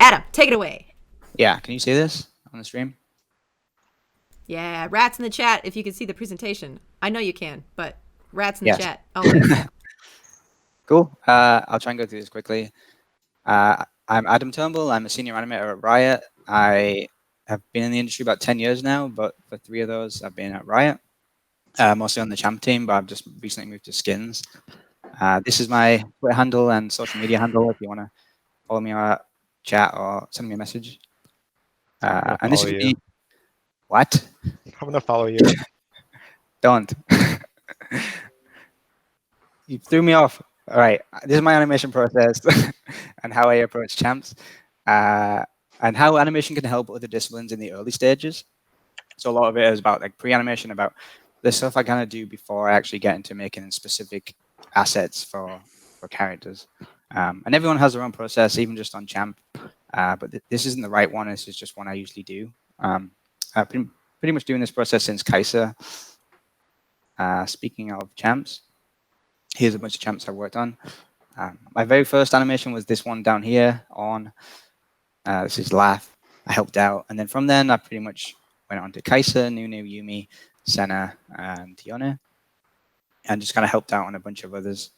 Adam, take it away. Yeah, can you see this on the stream? Yeah, rats in the chat if you can see the presentation. I know you can, but rats in the Yes. chat always. Cool. I'll try and go through this quickly. I'm Adam Turnbull. I'm a senior animator at Riot. I have been in the industry about 10 years now, but for 3 of those, I've been at Riot, mostly on the champ team, but I've just recently moved to skins. This is my Twitter handle and social media handle if you want to follow me on chat or send me a message. And this is me. What? I'm gonna follow you. Don't. You threw me off. All right, this is my animation process and how I approach champs, and how animation can help other disciplines in the early stages. So a lot of it is about like pre-animation, about the stuff I kind of do before I actually get into making specific assets for characters. And everyone has their own process, even just on champ. But this isn't the right one. This is just one I usually do. I've been pretty much doing this process since Kaiser. Speaking of champs, here's a bunch of champs I've worked on. My very first animation was this one down here on, this is Laugh. I helped out. And then from then, I pretty much went on to Kaiser, Nunu, Yumi, Senna, and Yone, and just kind of helped out on a bunch of others.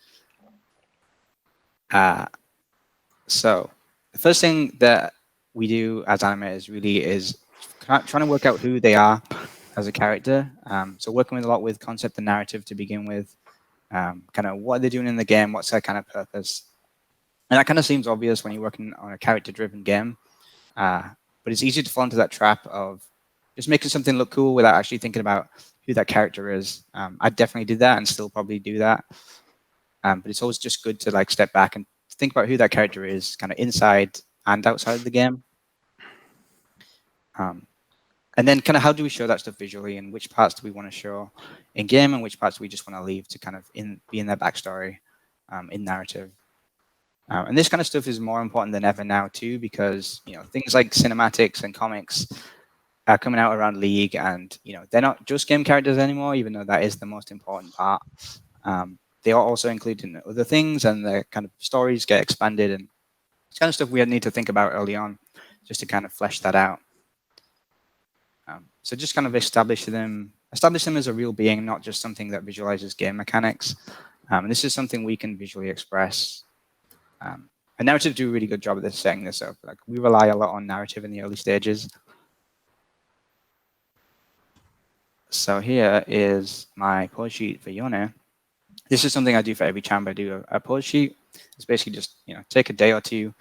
So the first thing that we do as animators really is trying to work out who they are as a character. So working with a lot with concept and narrative to begin with. Kind of what they're doing in the game, what's their kind of purpose. And that kind of seems obvious when you're working on a character-driven game. But it's easy to fall into that trap of just making something look cool without actually thinking about who that character is. I definitely did that and still probably do that. But it's always just good to like step back and think about who that character is, kind of inside and outside of the game. And then kind of how do we show that stuff visually, and which parts do we want to show in game and which parts do we just want to leave to kind of be in their backstory, in narrative. And this kind of stuff is more important than ever now too, because things like cinematics and comics are coming out around League, and they're not just game characters anymore, even though that is the most important part. They are also included in other things, and the kind of stories get expanded, and it's kind of stuff we need to think about early on just to kind of flesh that out. So just kind of establish them as a real being, not just something that visualizes game mechanics. And this is something we can visually express. And narrative do a really good job of this, setting this up. Like we rely a lot on narrative in the early stages. So here is my pose sheet for Yone. This is something I do for every champ. I do a pose sheet. It's basically just take a day or two,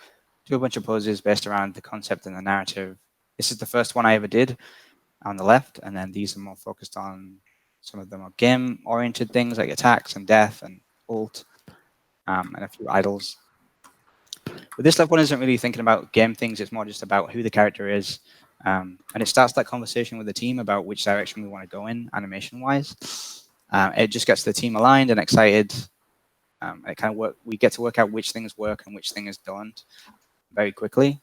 do a bunch of poses based around the concept and the narrative. This is the first one I ever did on the left, and then these are more focused on some of the more game-oriented things like attacks and death and ult, and a few idols. But this left one isn't really thinking about game things, it's more just about who the character is. And it starts that conversation with the team about which direction we want to go in animation-wise. It just gets the team aligned and excited. It kind of we get to work out which things work and which things don't very quickly.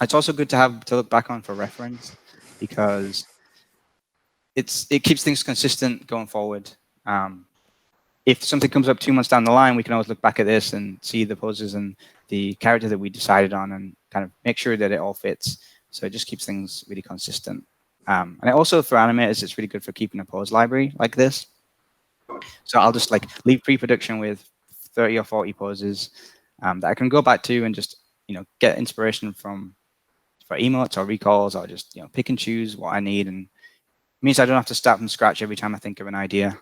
It's also good to look back on for reference, because it keeps things consistent going forward. If something comes up 2 months down the line, we can always look back at this and see the poses and the character that we decided on and kind of make sure that it all fits. So it just keeps things really consistent. And it also, for animators, it's really good for keeping a pose library like this. So I'll just like leave pre-production with 30 or 40 poses that I can go back to and just get inspiration from for emotes or recalls, or just pick and choose what I need, and it means I don't have to start from scratch every time I think of an idea.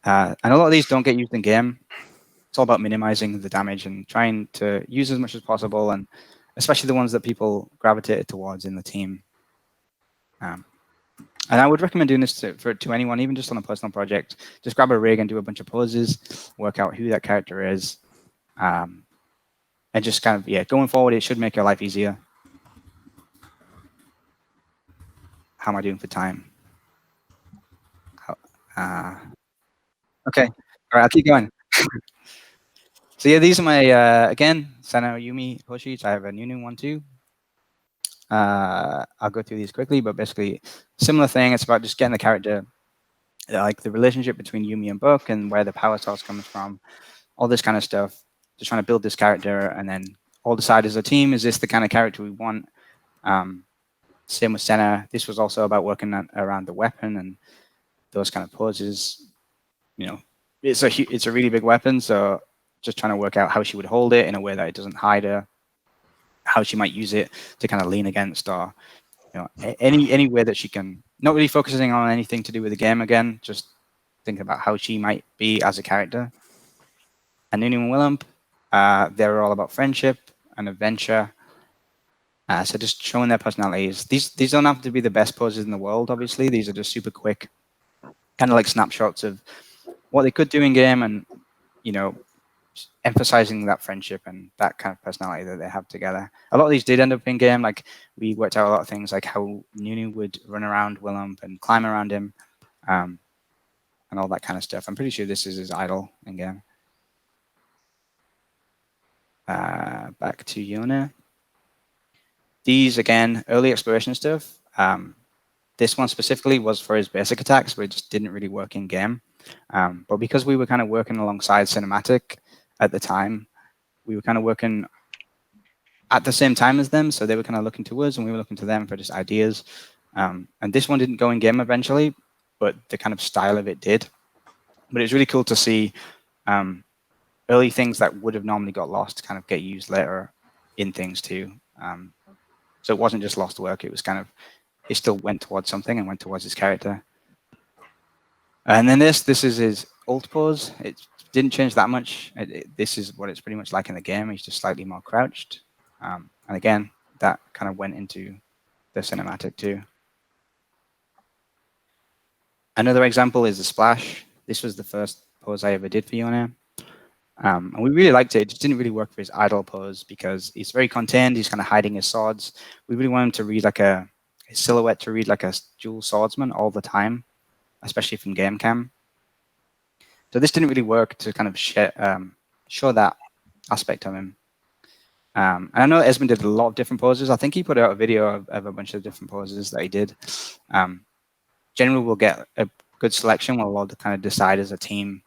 And a lot of these don't get used in game. It's all about minimizing the damage and trying to use as much as possible, and especially the ones that people gravitated towards in the team. And I would recommend doing this to anyone, even just on a personal project. Just grab a rig and do a bunch of poses, work out who that character is. And just kind of, going forward, it should make your life easier. How am I doing for time? Okay, all right, I'll keep going. So yeah, these are my, again, Senna Yumi pose sheets. I have a Nunu one too. I'll go through these quickly, but basically similar thing. It's about just getting the character, like the relationship between Yumi and Buck and where the power source comes from, all this kind of stuff. just trying to build this character, and then all decide as a team, is this the kind of character we want? Same with Senna. This was also about working around the weapon and those kind of poses. It's a really big weapon, so just trying to work out how she would hold it in a way that it doesn't hide her, how she might use it to kind of lean against, or any way that she can. Not really focusing on anything to do with the game again, just thinking about how she might be as a character. And Nunu and Willump, they're all about friendship and adventure. So just showing their personalities. These don't have to be the best poses in the world, obviously. These are just super quick, kind of like snapshots of what they could do in game, and emphasizing that friendship and that kind of personality that they have together. A lot of these did end up in game. Like, we worked out a lot of things, like how Nunu would run around Willump and climb around him, and all that kind of stuff. I'm pretty sure this is his idol in game. Back to Yone. These, again, early exploration stuff. This one specifically was for his basic attacks, but it just didn't really work in game. But because we were kind of working alongside Cinematic at the time, we were kind of working at the same time as them. So they were kind of looking to us, and we were looking to them for just ideas. And this one didn't go in game eventually, but the kind of style of it did. But it's really cool to see early things that would have normally got lost kind of get used later in things too. So it wasn't just lost work. It was kind of, it still went towards something and went towards his character. And then this is his ult pose. It didn't change that much. This is what it's pretty much like in the game. He's just slightly more crouched. And again, that kind of went into the cinematic too. Another example is the splash. This was the first pose I ever did for Yone. And we really liked it. It just didn't really work for his idle pose because he's very contained. He's kind of hiding his swords. We really want him to read like his silhouette to read like a dual swordsman all the time, especially from game cam. So this didn't really work to kind of show that aspect of him. And I know Esmond did a lot of different poses. I think he put out a video of a bunch of different poses that he did. Generally, we'll get a good selection. We'll all kind of decide as a team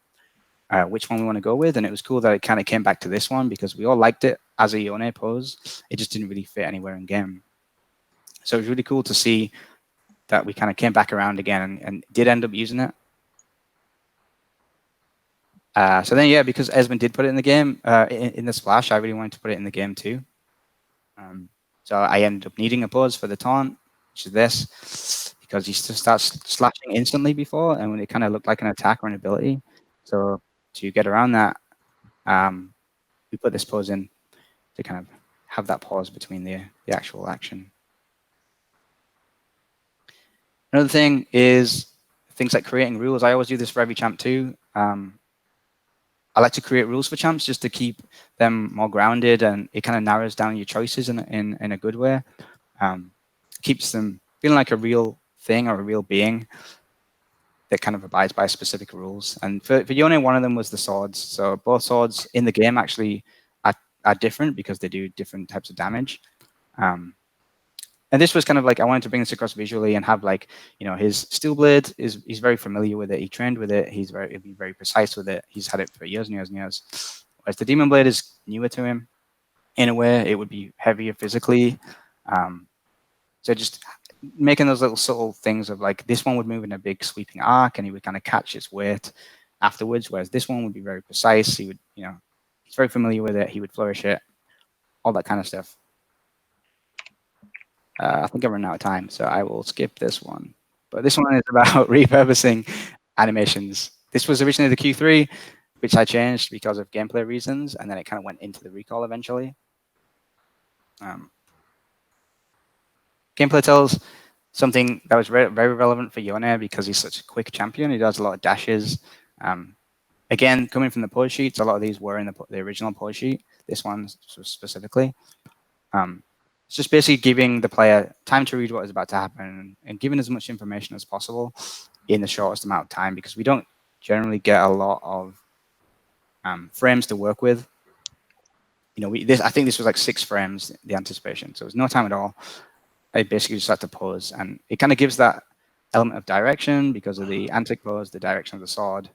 which one we want to go with. And it was cool that it kind of came back to this one because we all liked it as a Yone pose. It just didn't really fit anywhere in game. So it was really cool to see that we kind of came back around again and did end up using it. So then, yeah, because Esmond did put it in the game, in the splash, I really wanted to put it in the game too. So I ended up needing a pose for the taunt, which is this, because he starts slashing instantly before, and when it kind of looked like an attack or an ability. So to get around that, we put this pose in to kind of have that pause between the actual action. Another thing is things like creating rules. I always do this for every champ too. I like to create rules for champs just to keep them more grounded, and it kind of narrows down your choices in a good way. Keeps them feeling like a real thing or a real being that kind of abides by specific rules. And for Yone, one of them was the swords. So both swords in the game actually are different because they do different types of damage. And this was kind of like, I wanted to bring this across visually and have like, his steel blade he's very familiar with it. He trained with it. He'd be very precise with it. He's had it for years and years and years. Whereas the demon blade is newer to him. In a way, it would be heavier physically. So just making those little subtle things of like, this one would move in a big sweeping arc and he would kind of catch its weight afterwards. Whereas this one would be very precise. He would, he's very familiar with it. He would flourish it, all that kind of stuff. I think I've run out of time, so I will skip this one. But this one is about repurposing animations. This was originally the Q3, which I changed because of gameplay reasons, and then it kind of went into the recall eventually. Gameplay tells something that was very relevant for Yone because he's such a quick champion. He does a lot of dashes. Again, coming from the pose sheets, a lot of these were in the original pose sheet. This one specifically. It's just basically giving the player time to read what is about to happen and giving as much information as possible in the shortest amount of time, because we don't generally get a lot of frames to work with. I think this was like 6 frames, the anticipation. So it was no time at all. I basically just had to pose, and it kind of gives that element of direction because of the antic pose, the direction of the sword.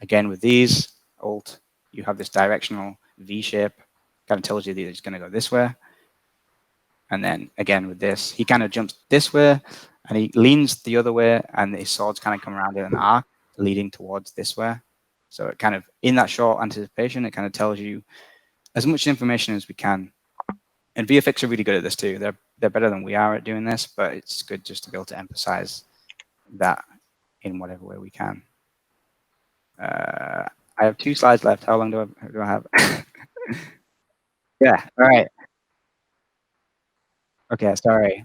Again, with these ult, you have this directional V shape, kind of tells you that he's going to go this way. And then again with this, he kind of jumps this way and he leans the other way, and his swords kind of come around in an arc leading towards this way. So it kind of, in that short anticipation, it kind of tells you as much information as we can. And VFX are really good at this too. They're better than we are at doing this, but it's good just to be able to emphasize that in whatever way we can. I have 2 slides left. How long do I have? Yeah, all right. Okay, sorry.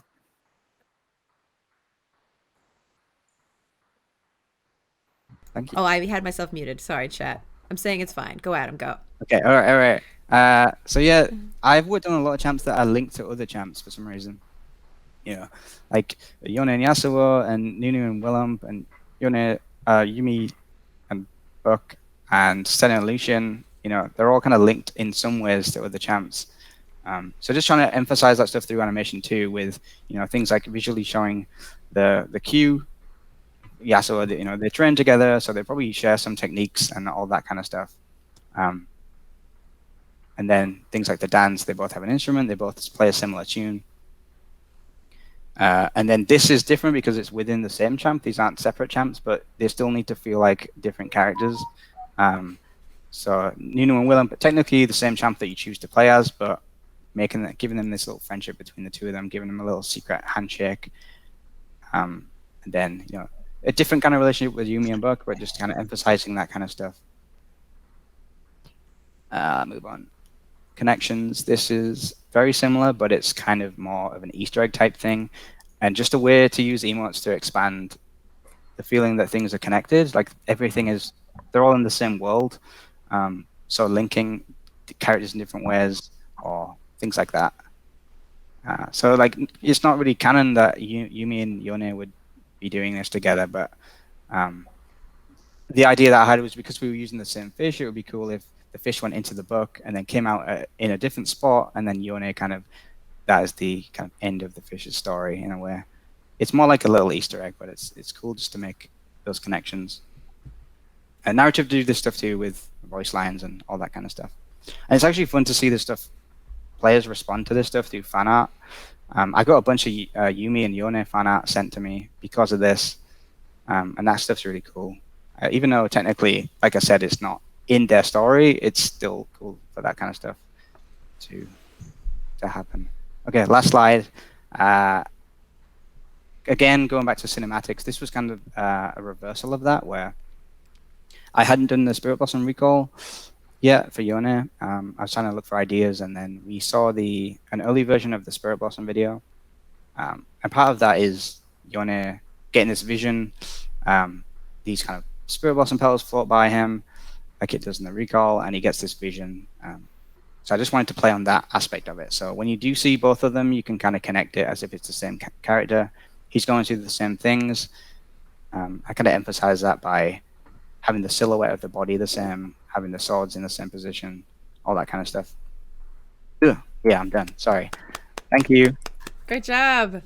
Thank you. Oh, I had myself muted. Sorry, chat. I'm saying it's fine. Go, Adam. Go. Okay, all right. So yeah, I've worked on a lot of champs that are linked to other champs for some reason. You know, like Yone and Yasuo and Nunu and Willem and Yone, Yumi and Buck and Sen and Lucian. You know, they're all kind of linked in some ways to other champs. So just trying to emphasize that stuff through animation too, with things like visually showing the Q. Yasuo, they train together, so they probably share some techniques and all that kind of stuff. And then things like the dance, they both have an instrument, they both play a similar tune. And then this is different because it's within the same champ. These aren't separate champs, but they still need to feel like different characters. So Nunu and Willem, but technically the same champ that you choose to play as, but giving them this little friendship between the two of them, giving them a little secret handshake. And then, a different kind of relationship with Yumi and Buck, but just kind of emphasizing that kind of stuff. Move on. Connections. This is very similar, but it's kind of more of an Easter egg type thing, and just a way to use emotes to expand the feeling that things are connected. Like they're all in the same world. So linking the characters in different ways or things like that. So like it's not really canon that Yumi and Yone would be doing this together, but the idea that I had was because we were using the same fish, it would be cool if the fish went into the book and then came out in a different spot, and then Yone that is the kind of end of the fish's story in a way. It's more like a little Easter egg, but it's cool just to make those connections. And narrative do this stuff too with voice lines and all that kind of stuff. And it's actually fun to see this stuff, players respond to this stuff through fan art. I got a bunch of Yumi and Yone fan art sent to me because of this, and that stuff's really cool. Even though technically, like I said, it's not in their story, it's still cool for that kind of stuff to happen. Okay, last slide. Again, going back to cinematics, this was kind of a reversal of that, where I hadn't done the Spirit Blossom recall yet for Yone. I was trying to look for ideas, and then we saw an early version of the Spirit Blossom video. And part of that is Yone getting this vision. These kind of Spirit Blossom petals float by him, like it does in the recall, and he gets this vision. So I just wanted to play on that aspect of it. So when you do see both of them, you can kind of connect it as if it's the same character. He's going through the same things. I kind of emphasize that by having the silhouette of the body the same, having the swords in the same position, all that kind of stuff. Ugh. Yeah, I'm done. Sorry. Thank you. Great job.